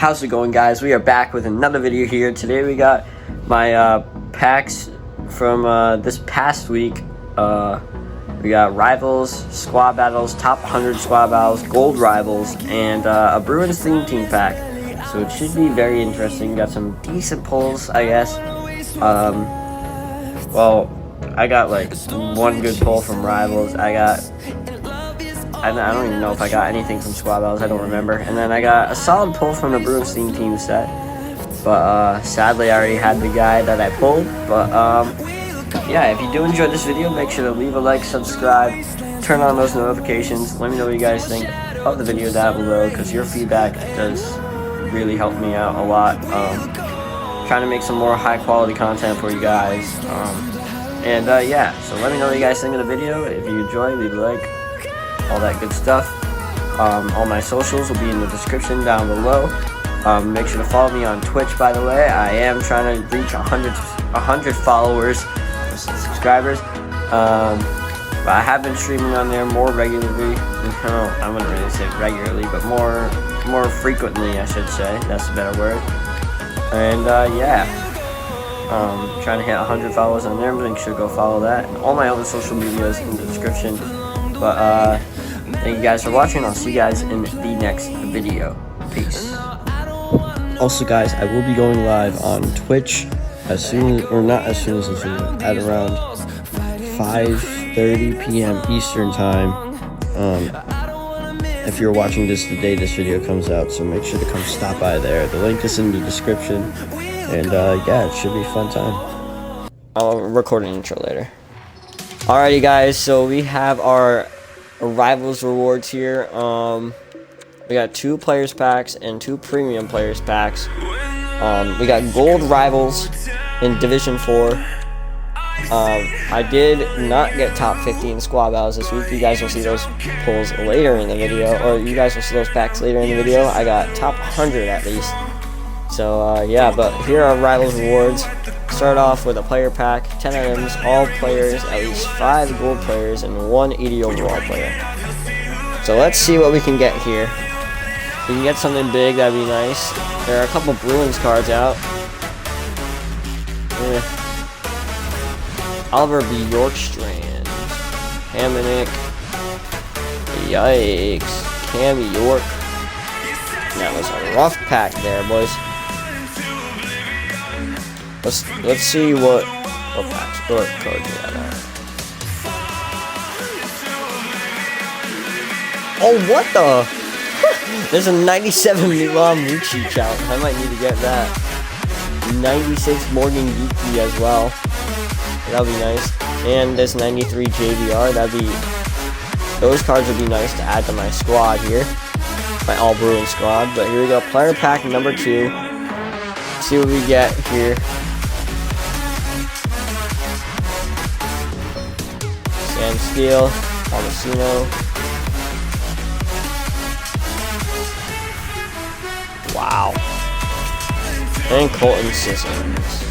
How's it going, guys? We are back with another video here. Today we got my packs from this past week. We got Rivals, Squad Battles, Top 100 Squad Battles, Gold Rivals, and a Bruins theme team pack. So it should be very interesting. Got some decent pulls, I guess. Well, I got like one good pull from Rivals. I don't even know if I got anything from Squad Battles. I don't remember. And then I got a solid pull from the Bruins theme team set. But sadly, I already had the guy that I pulled. But yeah, if you do enjoy this video, make sure to leave a like, subscribe, turn on those notifications. Let me know what you guys think of the video down below, because your feedback does really help me out a lot. Trying to make some more high quality content for you guys. Yeah, so let me know what you guys think of the video. If you enjoy, leave a like, all that good stuff. All my socials will be in the description down below. Make sure to follow me on Twitch, by the way. I am trying to reach 100 followers, subscribers. But I have been streaming on there more regularly. I wouldn't really say regularly, but more frequently, I should say. That's a better word. And yeah, trying to hit 100 followers on there. Make sure to go follow that. And all my other social media is in the description. But thank you guys for watching. I'll see you guys in the next video. Peace. Also, guys, I will be going live on Twitch as soon as, or not as soon as this video, at around 5:30 p.m. Eastern time. If you're watching this the day this video comes out, so make sure to come stop by there. The link is in the description. And yeah, it should be a fun time. I'll record an intro later. Alrighty, guys, so we have our Rivals rewards here. We got 2 players packs and 2 premium players packs. We got Gold Rivals in Division 4. I did not get top 50 in Squad Battles this week. You guys will see those pulls later in the video, or you guys will see those packs later in the video. I got top 100 at least. So yeah, but here are Rivals rewards. Start off with a player pack, 10 items, all players, at least 5 gold players, and 1 80 overall player. So let's see what we can get here. If we can get something big, that'd be nice. There are a couple Bruins cards out. Oliver Bjorkstrand, Hamonic, yikes, Cam York. That was a rough pack there, boys. Let's see what cards we have out. Oh, what the? There's a 97 Milan Lucic out. I might need to get that. 96 Morgan Geeky as well. That'll be nice. And this 93 JVR. Those cards would be nice to add to my squad here. My all Bruins squad. But here we go. Player pack number 2. Let's see what we get here. Sam Steele, Palmasino. Wow. And Colton Sissons.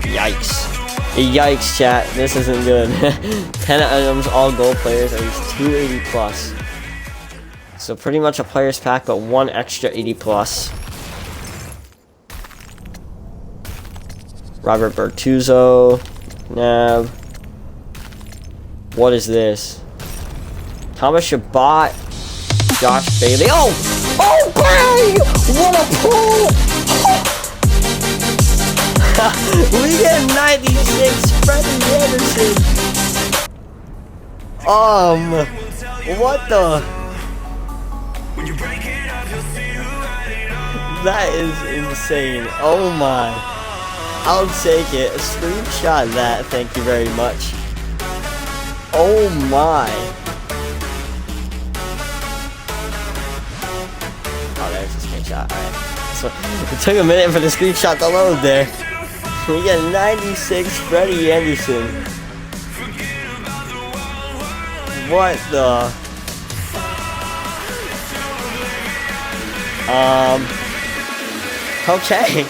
Yikes. Yikes, chat. This isn't good. 10 items, all gold players, at least 280 plus. So pretty much a player's pack, but 1 extra 80 plus. Robert Bertuzzo. Nab. What is this? Thomas Shabbat. Josh Bailey. Oh! Oh, bang! What a pull! We get 96 Freddie Anderson. What the? That is insane. Oh my. I'll take it. A screenshot of that. Thank you very much. Oh my. Oh, there's the screenshot. Alright. So it took a minute for the screenshot to load there. We get 96 Freddie Anderson. What the? Okay.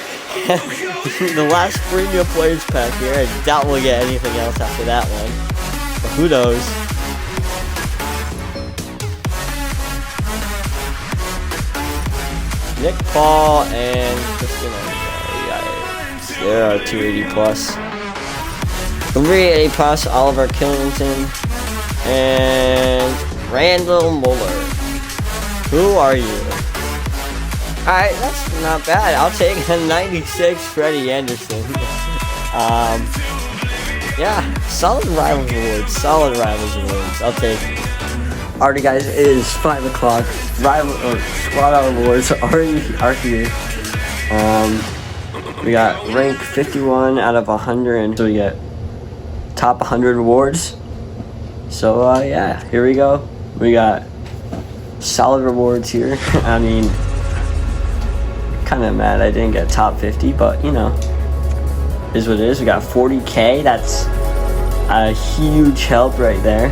The last premium players pack here. I doubt we'll get anything else after that one. But who knows? Nick Paul and Christian. There are 280 plus. 380 plus, Oliver Killington and Randall Muller. Who are you? Alright, that's not bad. I'll take a 96 Freddie Anderson. Yeah, solid Rivals Awards. Solid Rivals Awards. I'll take it. Alrighty guys, it is 5 o'clock. Squad Out Awards already are here. We got rank 51 out of 100, so we get top 100 awards. So yeah, here we go. We got solid rewards here. I mean, kind of mad I didn't get top 50, but you know, is what it is. We got 40k. That's a huge help right there.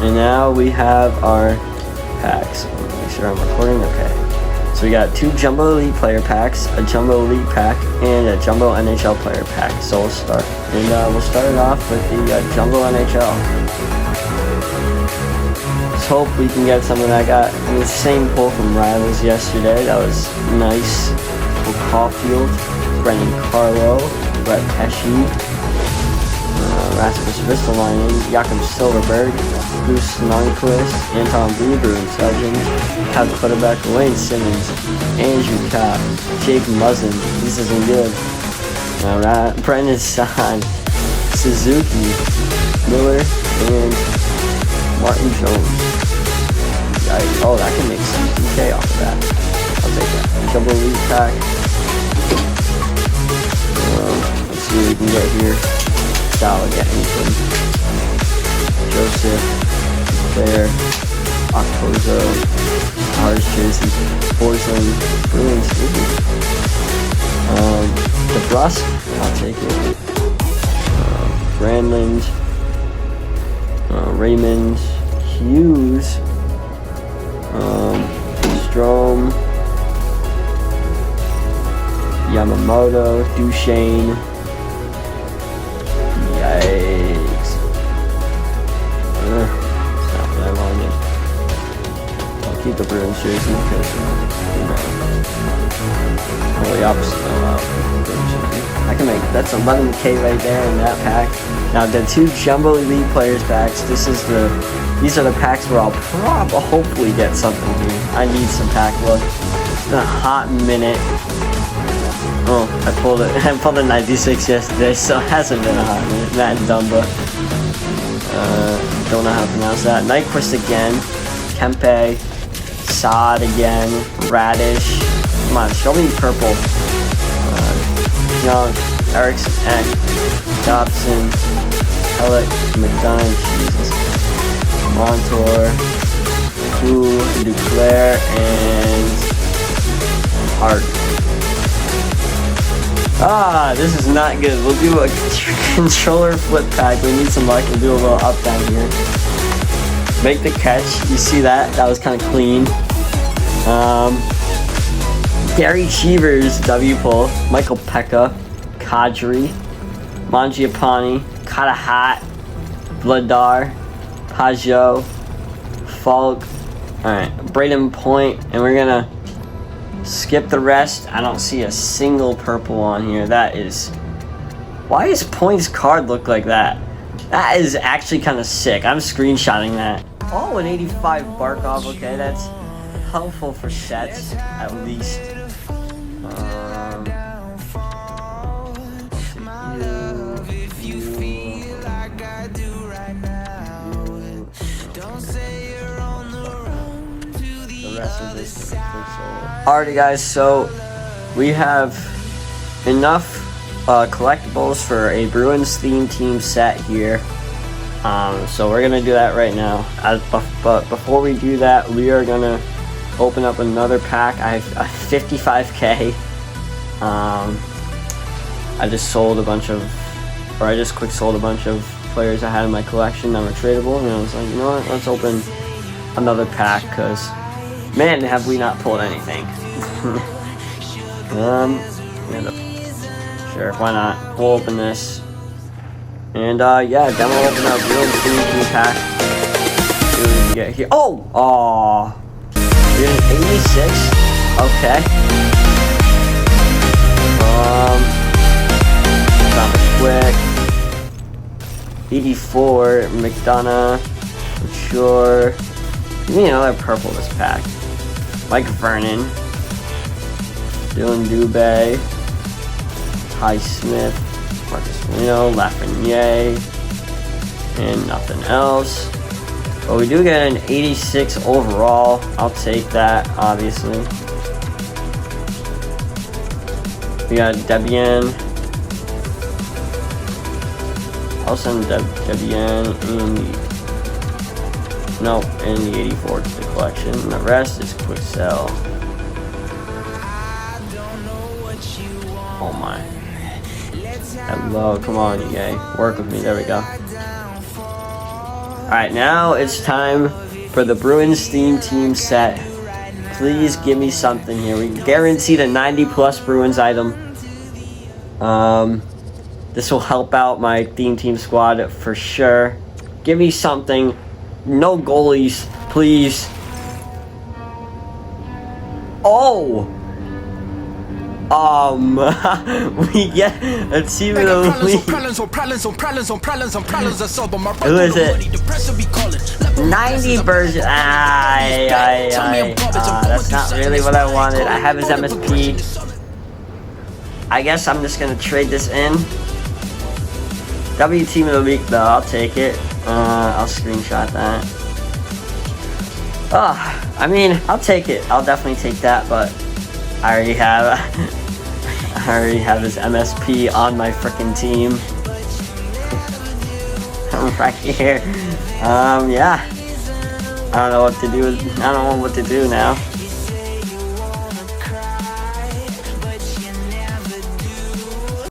And now we have our packs. Make sure I'm recording. Okay. So we got 2 Jumbo Elite player packs, a Jumbo Elite pack, and a Jumbo NHL player pack. So we'll start. And we'll start it off with the Jumbo NHL. Let's hope we can get something I got in the same pull from Rivals yesterday. That was nice. Caulfield, Brendan Carlo, Brett Pesci, Rasmus Ristolainen, Jakob Silverberg, Bruce Nonquist, Anton Bruins Legend, Cal Clutterbeck, Wayne Simmons, Andrew Cobb, Jake Muzzin. This isn't good. Alright, Brendan Stein, Suzuki, Miller, and Martin Jones. Yikes. Oh, that can make some PK off of that. I'll take that. Jumbo Elite pack. Let's see what we can get here. Style get anything. Joseph, Claire, Octozo, Ours Jersey, Porcelain, Bruins, DeBrusque, I'll take it. Brandland, Raymond, Hughes, Strome, Yamamoto, Duchesne. Yikes. It's not what I wanted. I'll keep the Bruins jersey because, the opposite. I can make, that's 11k right there in that pack. Now the 2 Jumbo Elite Players packs, these are the packs where I'll hopefully get something here. I need some pack luck. It's been a hot minute. Oh, I pulled a 96 yesterday, so it hasn't been a hot minute. Matt Dumba. Don't know how to pronounce that. Nyquist again. Kempe. Saad again. Radish. Come on, show me purple. Young. Erickson. Eck. Dobson. Pellick. McDonough. Jesus. Montour. Hu. Duclair. And Hart. This is not good. We'll do a controller flip pack. We need some luck. We'll do a little up down here. Make the catch. You see that? That was kind of clean. Gary Cheevers, W pull. Michael Pekka, Kadri, Mangiapane, Katahat, Vladar, Pajot, Falk. Alright, Braden Point, and we're gonna skip the rest. I don't see a single purple on here. That is... Why does Point's card look like that? That is actually kind of sick. I'm screenshotting that. Oh, an 85 Barkov. Okay, that's helpful for sets, at least. Alrighty guys, so we have enough collectibles for a Bruins themed team set here. So we're gonna do that right now. But before we do that, we are gonna open up another pack. I have a 55k. I just sold a bunch of, or I just quick sold a bunch of players I had in my collection that were tradable, and I was like, you know what, let's open another pack, because man, have we not pulled anything. Sure, why not? We'll open this. And yeah, then we'll open up real team pack. See what we can get here. Oh! Aww! We're getting 86. Okay. Stop it quick. 84, McDonough. For sure. Give me another purple this pack. Mike Vernon. Dylan Dubé. Ty Smith. Marcus Reno. Lafreniere. And nothing else. But we do get an 86 overall. I'll take that, obviously. We got Debian. I'll send Debian in the... No, in the 84 to the collection. The rest is quick sell. Oh my. Hello, come on, EA. Work with me, there we go. Alright, now it's time for the Bruins theme team set. Please give me something here. We guaranteed a 90 plus Bruins item. This will help out my theme team squad for sure. Give me something. No goalies, please. Oh! We get a team of the league. Who is it? 90 version. That's not really what I wanted. I have his MSP. I guess I'm just gonna trade this in. W team of the week though, I'll take it. I'll screenshot that. I mean, I'll take it. I'll definitely take that, but I already have his MSP on my freaking team. Right here. Yeah. I don't know what to do. I don't know what to do now.